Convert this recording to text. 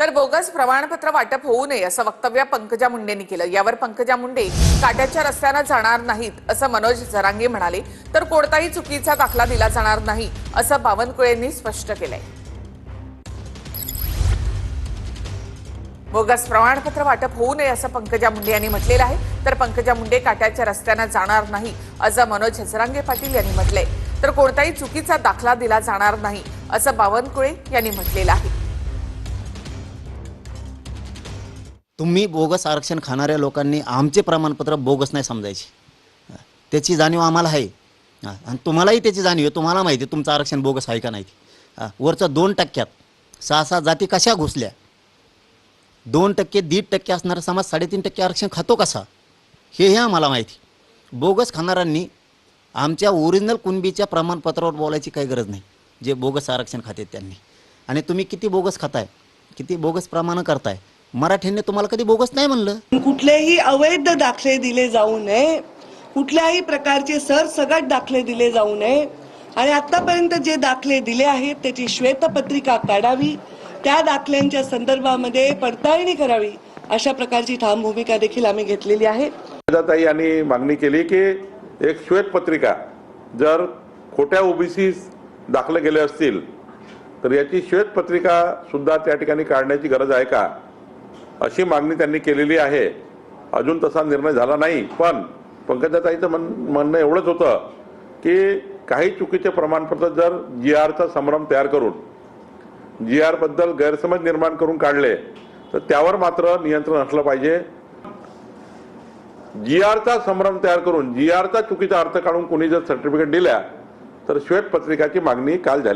तर बोगस प्रमाणपत्र वाटप होऊ नये असं वक्तव्य पंकजा मुंडेंनी केलं। यावर पंकजा मुंडे काट्याच्या रस्त्याने जाणार नाहीत असं मनोज जरांगे म्हणाले, तर कोणताही चुकीचा दाखला दिला जाणार नाही असं बावनकुळेंनी स्पष्ट केलंय। बोगस प्रमाणपत्र वाटप होऊ नये असं पंकजा मुंडे यांनी म्हटलेलं आहे। तर पंकजा मुंडे काट्याच्या रस्त्याने जाणार नाही असं मनोज जरांगे पाटील यांनी म्हटलंय, तर कोणताही चुकीचा दाखला दिला जाणार नाही असं बावनकुळे यांनी म्हटलेलं आहे। तुम्ही बोगस आरक्षण खाणाऱ्या लोकांनी आमचे प्रमाणपत्र बोगस नाही समजायचे, त्याची जाणीव आम्हाला आहे आणि तुम्हालाही त्याची जाणीव आहे। तुम्हाला माहिती आहे तुमचं आरक्षण बोगस आहे का नाही। वरचं 2% 6 जाती कशा घुसल्या, 2% 1.5% असणारा समाज 3.5% आरक्षण खातो कसा, हे आम्हाला माहिती। बोगस खाणाऱ्यांनी आमच्या ओरिजिनल कुणबीच्या प्रमाणपत्रावर बोलायची काही गरज नाही, जे बोगस आरक्षण खाते त्यांनी। आणि तुम्ही किती बोगस खाताय, किती बोगस प्रमाण करताय, मराठ्यांनी तुम्हाला कधी बोगस नाही म्हणलं। कुठलेही अवैध दाखले दिले जाऊ नये, कुठल्याही प्रकारचे सरसगट दाखले दिले जाऊ नये आणि आतापर्यंत जे दाखले दिले आहेत त्याची श्वेतपत्रिका काढावी, त्या दाखल्यांच्या संदर्भामध्ये पडताळणी करावी, अशा प्रकारची ठाम भूमिका देखील आम्ही घेतलेली आहे। ताई यांनी मागणी केली की एक श्वेतपत्रिका जर खोट्या ओबीसी दाखले गेले असतील तर याची श्वेतपत्रिका सुद्धा त्या ठिकाणी काढण्याची गरज आहे का, अशी मागणी त्यांनी केलेली आहे। अजून तसा निर्णय झाला नाही, पण पंकजाताईचं म्हणणं एवढंच होतं की काही चुकीचे प्रमाणपत्र जर GRचा संभ्रम तयार करून GR बद्दल गैरसमज निर्माण करून काढले तर त्यावर मात्र नियंत्रण असलं पाहिजे। GRचा संभ्रम तयार करून GRचा चुकीचा अर्थ काढून कोणी जर सर्टिफिकेट दिल्या तर श्वेतपत्रिकाची मागणी काल झाली।